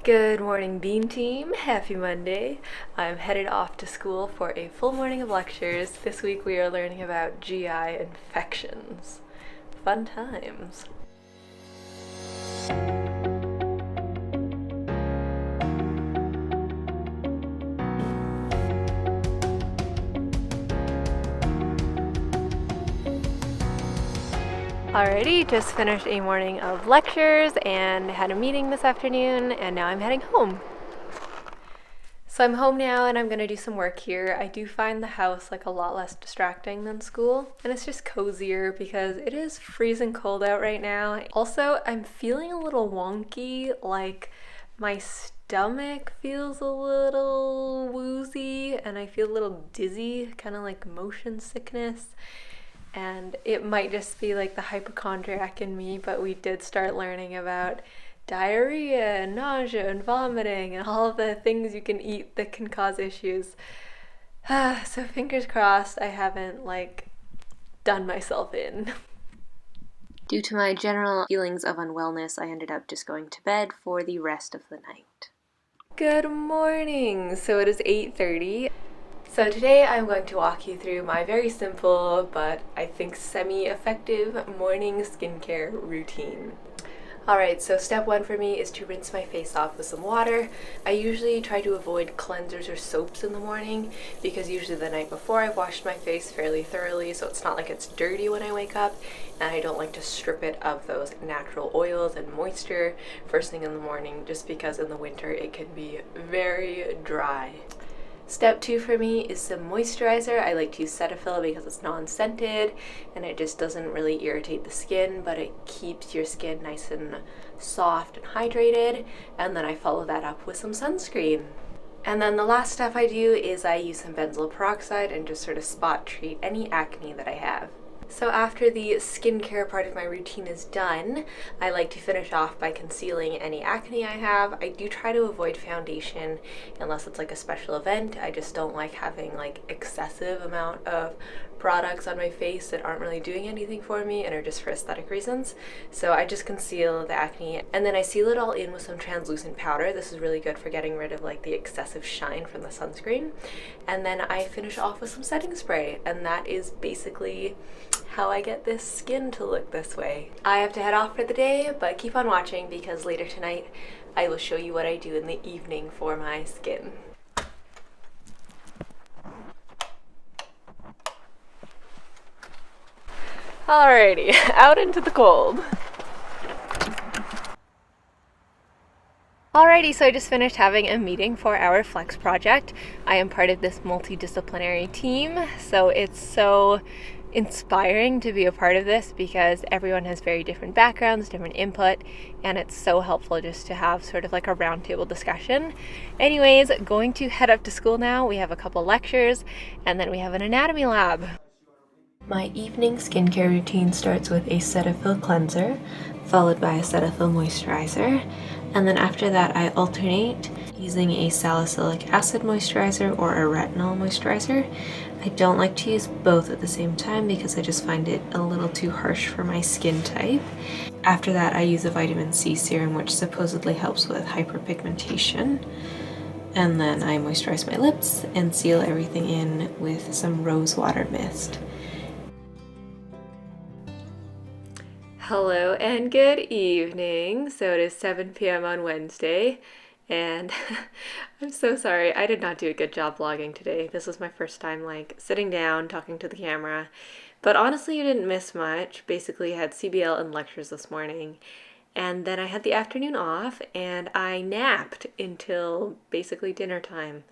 Good morning, Bean Team. Happy Monday. I'm headed off to school for a full morning of lectures. This week we are learning about GI infections. Fun times. Alrighty, just finished a morning of lectures and had a meeting this afternoon, and now I'm heading home. So I'm home now and I'm gonna do some work here. I do find the house like a lot less distracting than school, and it's just cozier because it is freezing cold out right now. Also, I'm feeling a little wonky, like my stomach feels a little woozy and I feel a little dizzy, kind of like motion sickness. And it might just be like the hypochondriac in me, but we did start learning about diarrhea and nausea and vomiting and all of the things you can eat that can cause issues. So fingers crossed I haven't done myself in. Due to my general feelings of unwellness, I ended up just going to bed for the rest of the night. Good morning! So it is 8:30. So today I'm going to walk you through my very simple but I think semi-effective morning skincare routine. Alright, so step one for me is to rinse my face off with some water. I usually try to avoid cleansers or soaps in the morning because usually the night before I've washed my face fairly thoroughly, so it's not like it's dirty when I wake up, and I don't like to strip it of those natural oils and moisture first thing in the morning just because in the winter it can be very dry. Step two for me is some moisturizer. I like to use Cetaphil because it's non-scented and it just doesn't really irritate the skin, but it keeps your skin nice and soft and hydrated. And then I follow that up with some sunscreen. And then the last step I do is I use some benzoyl peroxide and just sort of spot treat any acne that I have. So after the skincare part of my routine is done, I like to finish off by concealing any acne I have. I do try to avoid foundation unless it's like a special event. I just don't like having like excessive amount of products on my face that aren't really doing anything for me and are just for aesthetic reasons. So I just conceal the acne and then I seal it all in with some translucent powder. This is really good for getting rid of like the excessive shine from the sunscreen. And then I finish off with some setting spray, and that is basically how I get this skin to look this way. I have to head off for the day, but keep on watching because later tonight I will show you what I do in the evening for my skin. Alrighty, out into the cold. Alrighty, so I just finished having a meeting for our Flex project. I am part of this multidisciplinary team, so it's so inspiring to be a part of this because everyone has very different backgrounds, different input, and it's so helpful just to have sort of like a roundtable discussion. Anyways, going to head up to school now. We have a couple lectures and then we have an anatomy lab. My evening skincare routine starts with a Cetaphil cleanser, followed by a Cetaphil moisturizer, and then after that I alternate using a salicylic acid moisturizer or a retinol moisturizer. I don't like to use both at the same time because I just find it a little too harsh for my skin type. After that I use a vitamin C serum which supposedly helps with hyperpigmentation. And then I moisturize my lips and seal everything in with some rose water mist. Hello and good evening. So it is 7 p.m. on Wednesday, and I'm so sorry. I did not do a good job vlogging today. This was my first time sitting down, talking to the camera. But honestly, you didn't miss much. Basically, I had CBL and lectures this morning, and then I had the afternoon off, and I napped until basically dinner time.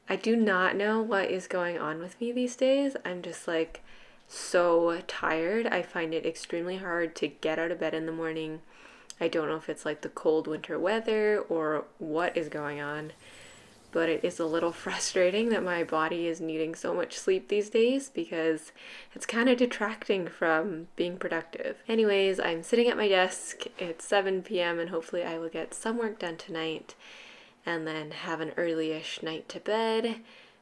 I do not know what is going on with me these days. I'm just so tired. I find it extremely hard to get out of bed in the morning. I don't know if it's like the cold winter weather or what is going on, but it is a little frustrating that my body is needing so much sleep these days because it's kind of detracting from being productive. Anyways, I'm sitting at my desk. It's 7 p.m. and hopefully I will get some work done tonight and then have an early-ish night to bed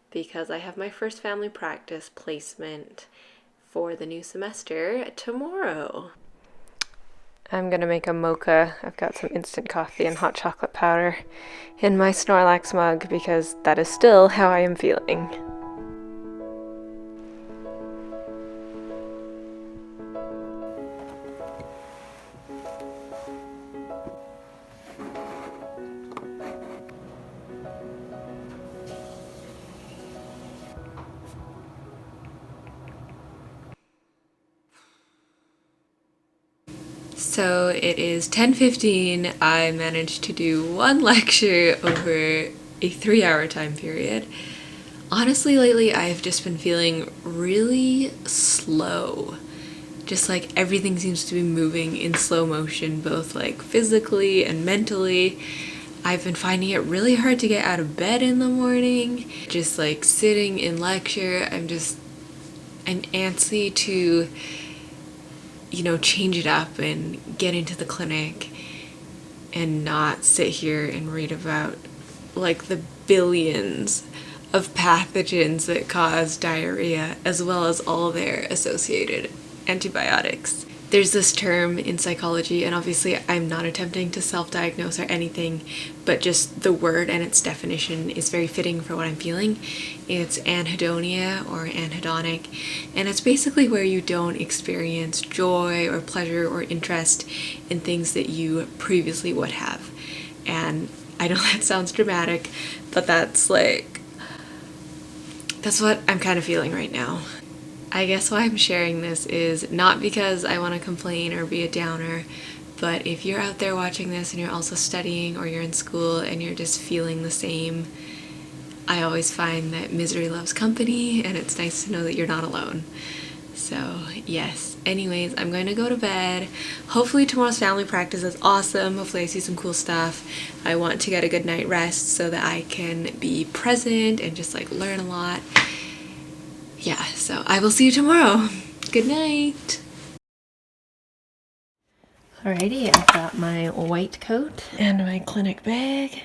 because I have my first family practice placement for the new semester tomorrow. I'm gonna make a mocha. I've got some instant coffee and hot chocolate powder in my Snorlax mug because that is still how I am feeling. So it is 10:15. I managed to do one lecture over a 3-hour time period. Honestly, lately I've just been feeling really slow. Just like everything seems to be moving in slow motion, both like physically and mentally. I've been finding it really hard to get out of bed in the morning. Just like sitting in lecture, I'm antsy to change it up and get into the clinic and not sit here and read about like the billions of pathogens that cause diarrhea as well as all their associated antibiotics. There's this term in psychology, and obviously I'm not attempting to self-diagnose or anything, but just the word and its definition is very fitting for what I'm feeling. It's anhedonia or anhedonic, and it's basically where you don't experience joy or pleasure or interest in things that you previously would have. And I know that sounds dramatic, but that's what I'm kind of feeling right now. I guess why I'm sharing this is not because I want to complain or be a downer, but if you're out there watching this and you're also studying or you're in school and you're just feeling the same, I always find that misery loves company, and it's nice to know that you're not alone. So yes, anyways, I'm going to go to bed. Hopefully tomorrow's family practice is awesome. Hopefully I see some cool stuff. I want to get a good night rest so that I can be present and just like learn a lot. Yeah, so I will see you tomorrow. Good night. Alrighty, I've got my white coat and my clinic bag.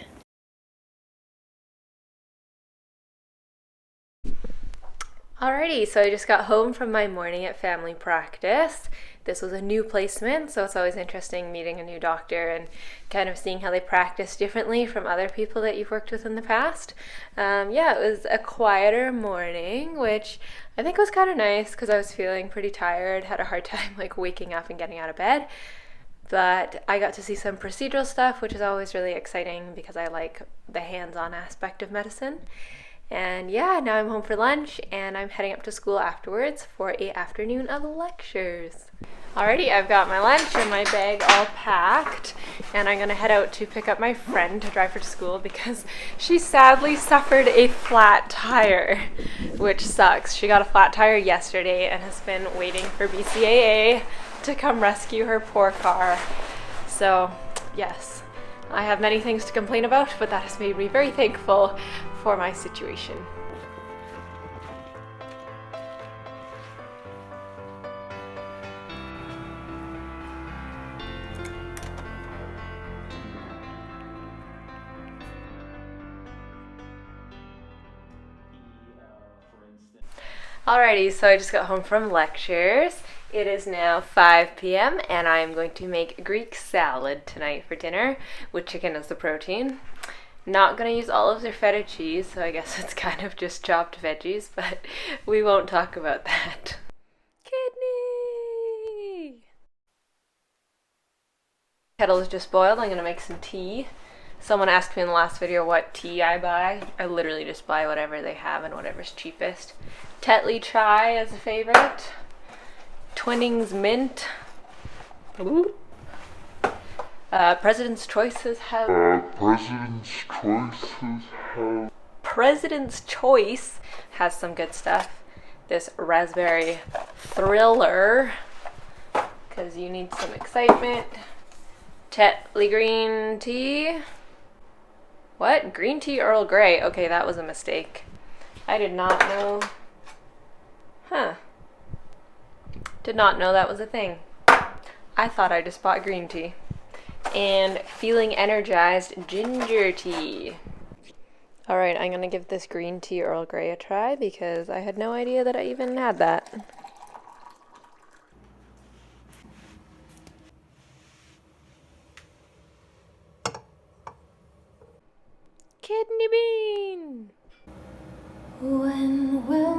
Alrighty, so I just got home from my morning at family practice. This was a new placement, so it's always interesting meeting a new doctor and kind of seeing how they practice differently from other people that you've worked with in the past. Yeah, it was a quieter morning, which I think was kind of nice because I was feeling pretty tired, had a hard time like waking up and getting out of bed. But I got to see some procedural stuff, which is always really exciting because I like the hands-on aspect of medicine. And yeah, now I'm home for lunch and I'm heading up to school afterwards for an afternoon of lectures. Alrighty, I've got my lunch and my bag all packed, and I'm gonna head out to pick up my friend to drive her to school because she sadly suffered a flat tire, which sucks. She got a flat tire yesterday and has been waiting for BCAA to come rescue her poor car. So yes, I have many things to complain about, but that has made me very thankful for my situation. Alrighty, so I just got home from lectures. It is now 5 p.m. and I'm going to make Greek salad tonight for dinner with chicken as the protein. Not going to use olives or feta cheese, so I guess it's kind of just chopped veggies, but we won't talk about that. Kidney! Kettle is just boiled. I'm going to make some tea. Someone asked me in the last video what tea I buy. I literally just buy whatever they have and whatever's cheapest. Tetley chai is a favorite. Twinings mint. Ooh. President's Choices have... President's Choice has some good stuff. This raspberry thriller, because you need some excitement. Tetley green tea. What? Green tea Earl Grey. Okay, that was a mistake. I did not know. Huh. Did not know that was a thing. I thought I just bought green tea. And feeling energized ginger tea. Alright, I'm gonna give this green tea Earl Grey a try because I had no idea that I even had that. Kidney bean! When will